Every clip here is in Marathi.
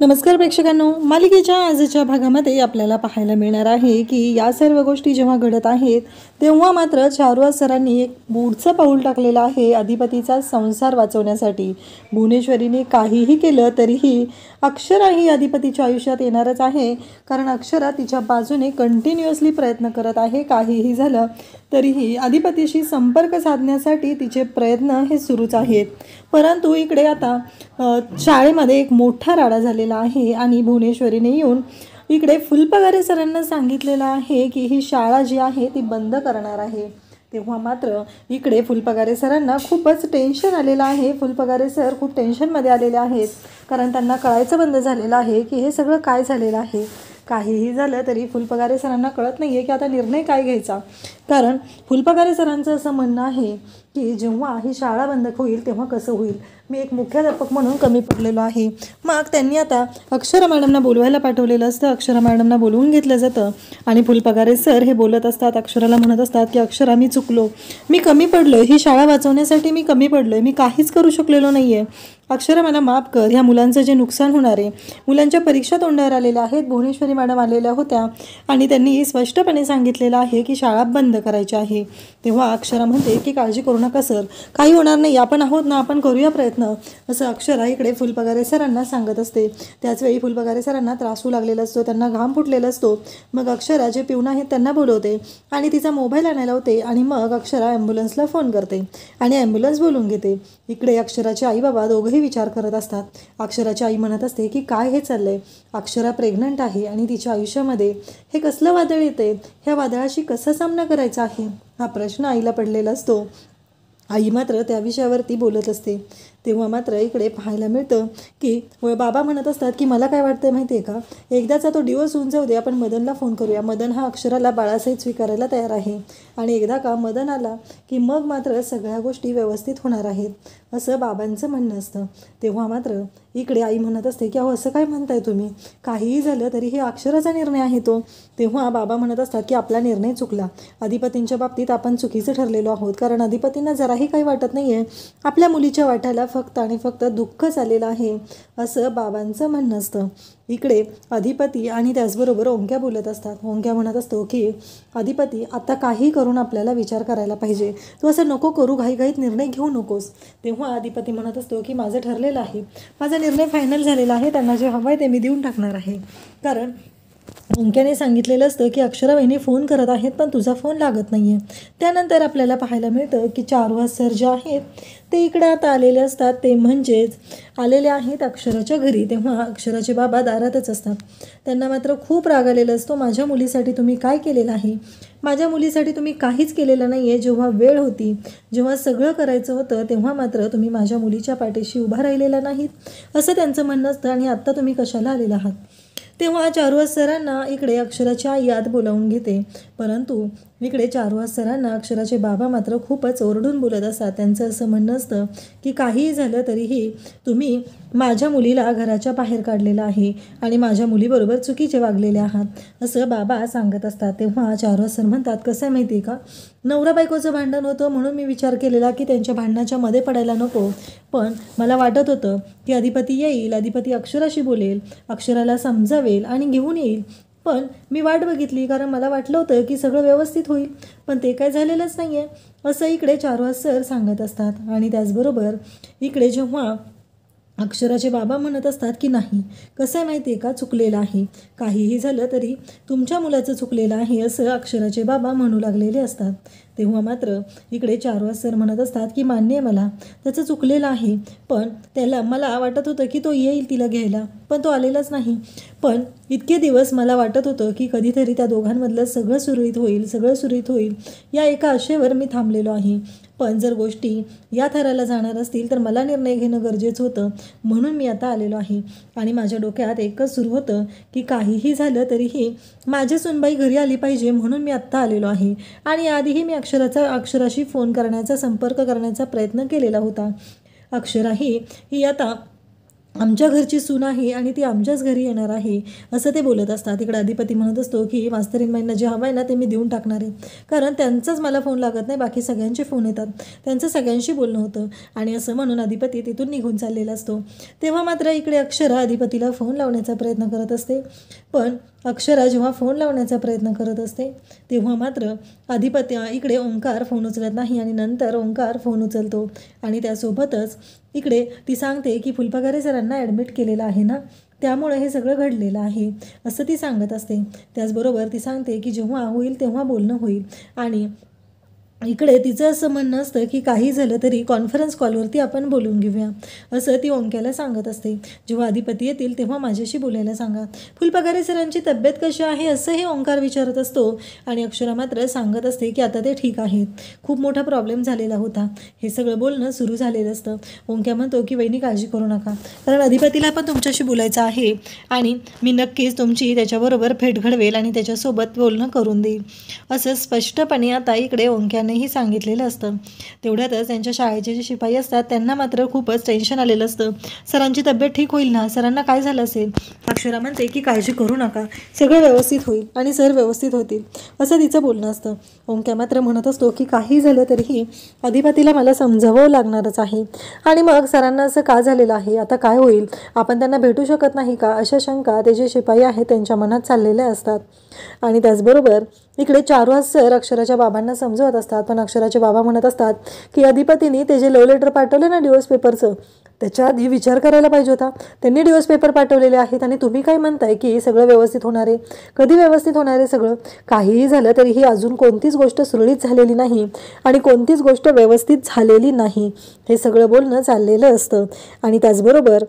नमस्कार प्रेक्षकांनो, मालिकेच्या आजच्या भागामध्ये आपल्याला पाहायला मिळणार आहे की या सर्व गोष्टी जेव्हा घडत आहेत तेव्हा मात्र चारुहास सरांनी एक पुढचं पाऊल टाकलेलं आहे अधिपतीचा संसार वाचवण्यासाठी. भुवनेश्वरीने काहीही केलं तरीही अक्षरा ही अधिपतीच्या आयुष्यात येणारच आहे, कारण अक्षरा तिच्या बाजूने कंटिन्युअसली प्रयत्न करत आहे. काहीही झालं तरीही अधिपतीशी संपर्क साधण्यासाठी तिचे प्रयत्न हे सुरूच आहेत. परंतु इकडे आता शाळेमध्ये एक मोठा राडा झालेला आहे आणि भुवनेश्वरीने येऊन इकडे फुलपगारे सरांना सांगितलेलं आहे की ही शाळा जी आहे ती बंद करणार आहे. तेव्हा मात्र इकडे फुलपगारे सरांना खूपच टेन्शन आलेलं आहे. फुलपगारे सर खूप टेन्शनमध्ये आलेले आहेत, कारण त्यांना कळायचं बंद झालेलं आहे की हे सगळं काय झालेलं आहे. काहीही झालं तरी फुलपगारे सरांना कळत नाही आहे की आता निर्णय काय घ्यायचा, कारण फुलपगारे सरांचं असं म्हणणं आहे की जेव्हा ही शाळा बंद होईल तेव्हा कसं होईल. मी एक मुख्याध्यापक म्हणून कमी पडलेलो आहे. मग त्यांनी आता अक्षरा मॅडमना बोलवायला पाठवलेलं असतं. अक्षरा मॅडमना बोलवून घेतलं जातं आणि फुलपगारे सर हे बोलत असतात. अक्षराला म्हणत असतात की अक्षरा, मी चुकलो, मी कमी पडलो, ही शाळा वाचवण्यासाठी मी कमी पडलो आहे, मी काहीच करू शकलेलो नाही आहे. अक्षरा मला माफ कर. ह्या मुलांचं जे नुकसान होणार आहे, मुलांच्या परीक्षा तोंडावर आलेल्या आहेत. भुवनेश्वरी मॅडम आलेल्या होत्या आणि त्यांनी स्पष्टपणे सांगितलेलं आहे की शाळा बंद करायची आहे. तेव्हा अक्षरा म्हणते की काळजी करू नका सर, काही होणार नाही, आपण आहोत ना, आपण करूया प्रयत्न, असं अक्षरा इकडे फुलपगारे सरांना सांगत असते. त्याचवेळी फुलपगारे सरांना त्रास होऊ लागलेला असतो, त्यांना घाम फुटलेला असतो. मग अक्षरा जे पिऊन आहेत त्यांना बोलवते आणि तिचा मोबाईल आणायला होते आणि मग अक्षरा ॲम्ब्युलन्सला फोन करते आणि ॲम्ब्युलन्स बोलून घेते. इकडे अक्षराचे आई बाबा दोघंही विचार करत असतात. अक्षराची आई म्हणत असते की काय हे चाललंय, अक्षरा प्रेग्नंट आहे आणि तिच्या आयुष्यामध्ये हे कसलं वादळ येते, ह्या वादळाशी कसा सामना करायचा आहे, हा प्रश्न आईला पडलेला असतो. आई मात्र त्या विषयावरती बोलत असते. तेव्हा मात्र इकडे पाहायला मिळतं की बाबा म्हणत असतात की मला काय वाटतं माहिती आहे का, एकदाचा तो डिवोर्स होऊन जाऊ दे, आपण मदनला फोन करूया. मदन हा अक्षराला बाळासहित स्वीकारायला तयार आहे आणि एकदा का मदन आला की मग मात्र सगळ्या गोष्टी व्यवस्थित होणार आहेत, असं बाबांचं म्हणणं असतं. तेव्हा मात्र इकडे आई म्हणत असते की अहो असं काय म्हणताय तुम्ही, काहीही झालं तरी हे अक्षराचा निर्णय आहे तो. तेव्हा बाबा म्हणत असतात की आपला निर्णय चुकला, अधिपतींच्या बाबतीत आपण चुकीचं ठरलेलो आहोत, कारण अधिपतींना जराही काही वाटत नाही आहे, आपल्या मुलीच्या वाट्याला फक्त आणि फक्त दुःख झालेलं आहे, असं बाबांचं म्हणणं असतं. इकडे अधिपती आणि त्याचबरोबर ओंक्या बोलत असतात. ओंक्या म्हणत असतो की अधिपती, आता काही करून आपल्याला विचार करायला पाहिजे, तू असं नको करू, घाईघाईत निर्णय घेऊ नकोस. तेव्हा अधिपती म्हणत असतो की माझं ठरलेलं आहे, माझा निर्णय फायनल झालेला आहे, त्यांना जे हवं आहे ते मी देऊन टाकणार आहे. कारण ओंक्याने सांगितलेलं असतं की अक्षरा वहिनी फोन करत आहेत पण तुझा फोन लागत नाही आहे. त्यानंतर आपल्याला पाहायला मिळतं की चारुहास सर जे आहेत ते इकडे आता आलेले असतात, ते म्हणजेच आलेले आहेत अक्षराच्या घरी. तेव्हा अक्षराचे बाबा दारातच असतात. त्यांना मात्र खूप राग आलेला असतो. माझ्या मुलीसाठी तुम्ही काय केलेलं आहे, माझ्या मुलीसाठी तुम्ही काहीच केलेलं नाही आहे. जेव्हा वेळ होती, जेव्हा सगळं करायचं होतं तेव्हा मात्र तुम्ही माझ्या मुलीच्या पाठीशी उभा राहिलेला नाहीत, असं त्यांचं म्हणणं असतं. आणि आत्ता तुम्ही कशाला आलेला आहात. तेव्हा चारुहास सरांना इकडे अक्षराच्या आई आत बोलावून घेते, परंतु इकडे चारुहास सरांना अक्षराचे बाबा मात्र खूपच ओरडून बोलत असतात. त्यांचं असं म्हणणं असतं की काहीही झालं तरीही तुम्ही माझ्या मुलीला घराच्या बाहेर काढलेलं आहे आणि माझ्या मुलीबरोबर चुकीचे वागलेले आहात, असं बाबा सांगत असतात. तेव्हा चारुहास सर म्हणतात, कसं आहे माहिती आहे का, नवरा बायकोचं भांडण होतं म्हणून मी विचार केलेला की त्यांच्या भांडणाच्या मध्ये पडायला नको, पण मला वाटत होतं की अधिपती येईल, अधिपती अक्षराशी बोलेल, अक्षराला समजावेल आणि घेऊन येईल, पण मी वाट बघितली, कारण मला वाटलं होतं की सगळं व्यवस्थित होईल, पण ते काय झालेलंच नाही आहे, असं इकडे चारुहास सर सांगत असतात. आणि त्याचबरोबर इकडे जेव्हा अक्षराचे बाबा म्हणत असतात की नाही, कसं आहे माहिती आहे का, चुकलेलं आहे, काहीही झालं तरी तुमच्या मुलाचं चुकलेलं आहे, असं अक्षराचे बाबा म्हणू लागलेले असतात. तेव्हा मात्र इकडे चारुहास सर म्हणत असतात की मान्य आहे मला, त्याचं चुकलेलं आहे, पण त्याला मला वाटत होतं की तो येईल तिला घ्यायला, पण तो आलेलाच नाही. पण इतके दिवस मला वाटत होतं की कधीतरी त्या दोघांमधलं सगळं सुरळीत होईल, सगळं सुरळीत होईल, या एका आशेवर मी थांबलेलो आहे. पण जर गोष्टी या थराला जाणार असतील तर मला निर्णय घेणं गरजेचं होतं, म्हणून मी आता आलेलो आहे. आणि माझ्या डोक्यात एकच सुरू होतं की काहीही झालं तरीही माझी सूनबाई घरी आली पाहिजे, म्हणून मी आत्ता आलेलो आहे. आणि आधीही मी अक्षराशी फोन करण्याचा, संपर्क करण्याचा प्रयत्न केलेला होता. अक्षरा ही आता आमच्या घरची सून आहे आणि ती आमच्याच घरी येणार आहे असं ते बोलत असतात. इकडे अधिपती म्हणत असतो की मास्तरीनबाईंना जे हवं आहे ना ते मी देऊन टाकणार आहे, कारण त्यांचाच मला फोन लागत नाही, बाकी सगळ्यांचे फोन येतात, त्यांचं सगळ्यांशी बोलणं होतं. आणि असं म्हणून अधिपती तिथून निघून चाललेला असतो. तेव्हा मात्र इकडे अक्षरा अधिपतीला फोन लावण्याचा प्रयत्न करत असते. पण अक्षरा जेव्हा फोन लावण्याचा प्रयत्न करत असते तेव्हा मात्र अधिपती इकडे ओंकार फोन उचलत नाही आणि नंतर ओंकार फोन उचलतो. आणि त्यासोबतच इकडे ती सांगते की फुलपगारे सरांना ॲडमिट केलेलं आहे ना, त्यामुळे हे सगळं घडलेलं आहे असं ती सांगत असते. त्याचबरोबर ती सांगते की जेव्हा होईल तेव्हा बोलणं होईल. आणि इकडे तिचं असं म्हणणं असतं की काही झालं तरी कॉन्फरन्स कॉलवरती आपण बोलून घेऊया असं ती ओंक्याला सांगत असते. जेव्हा अधिपती येतील तेव्हा माझ्याशी बोलायला सांगा. फुलपगारे सरांची तब्येत कशी आहे असं हे ओंकार विचारत असतो. आणि अक्षरा मात्र सांगत असते की आता ते ठीक आहेत, खूप मोठा प्रॉब्लेम झालेला होता. हे सगळं बोलणं सुरू झालेलं असतं. ओंक्या म्हणतो की वहिनी काळजी करू नका, कारण अधिपतीला पण तुमच्याशी बोलायचं आहे आणि मी नक्कीच तुमची त्याच्याबरोबर भेट घडवेल आणि त्याच्यासोबत बोलणं करून देईल असं स्पष्टपणे आता इकडे ओंक्याने ही सांगितलेलं असतं. तेवढ्यातच त्यांच्या शाळेचे जे शिपाई असतात त्यांना मात्र खूपच टेन्शन आलेलं असतं. सरांची तब्येत ठीक होईल ना, सरांना काय झालं असेल. अक्षरा म्हणते की काळजी करू नका, सगळं व्यवस्थित होईल आणि सर व्यवस्थित होतील असं तिचं बोलणं असतं. ओंक्या मात्र म्हणत असतो की काही झालं तरीही अधिपतीला मला समजावं लागणारच आहे. आणि मग सरांना असं का झालेलं आहे, आता काय होईल, आपण त्यांना भेटू शकत नाही का, अशा शंका ते जे शिपाई आहेत त्यांच्या मनात चाललेल्या असतात. आणि त्याचबरोबर इकडे चारुहास सर अक्षराच्या बाबांना समजवत असतात. पण अक्षराचे बाबा म्हणत असतात की अधिपतीने ते जे लव्ह लेटर पाठवले ना डिवोर्स पेपरचं, त्याच्या आधी विचार करायला पाहिजे होता. त्यांनी डिवोर्स पेपर पाठवलेले आहेत आणि तुम्ही काय म्हणताय की सगळं व्यवस्थित होणार आहे. कधी व्यवस्थित होणार आहे सगळं, काहीही झालं तरीही अजून कोणतीच गोष्ट सुरळीत झालेली नाही आणि कोणतीच गोष्ट व्यवस्थित झालेली नाही, हे सगळं बोलणं चाललेलं असतं. आणि त्याचबरोबर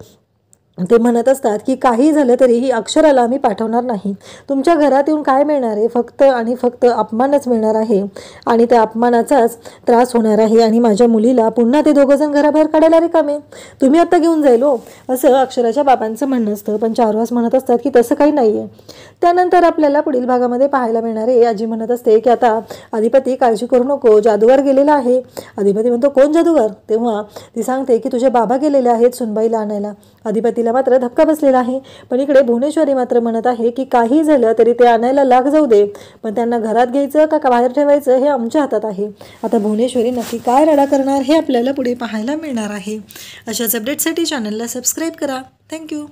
ते म्हणत असतात की काही झालं तरीही अक्षराला आम्ही पाठवणार नाही. तुमच्या घरात येऊन काय मिळणार आहे, फक्त आणि फक्त अपमानच मिळणार आहे आणि त्या अपमानाचाच त्रास होणार आहे. आणि माझ्या मुलीला पुन्हा ते दोघंजण घराबाहेर काढायला रिकामे, तुम्ही आत्ता घेऊन जाईल हो, असं अक्षराच्या बाबांचं म्हणणं असतं. पण चारुहास म्हणत असतात की तसं काही नाही आहे. त्यानंतर आपल्याला पुढील भागामध्ये पाहायला मिळणार आहे. आजी म्हणत असते की आता अधिपती काळजी करू नको, जादूगार गेलेला आहे. अधिपती म्हणतो कोण जादूगार. तेव्हा ती सांगते की तुझे बाबा गेलेले आहेत सुनबाईला आणायला. अधिपतीला मात्र धक्का बसलेला आहे. पण इकडे भुवनेश्वरी मात्र म्हणत आहे की काही झालं तरी ते आणायला लाग जाऊ दे, पण त्यांना घरात घ्यायचं का बाहेर ठेवायचं हे आमच्या हातात आहे. आता भुवनेश्वरी नक्की काय रडा करणार हे आपल्याला पुढे पाहायला मिळणार आहे. अशाच अपडेटसाठी चॅनलला सबस्क्राईब करा. थँक्यू.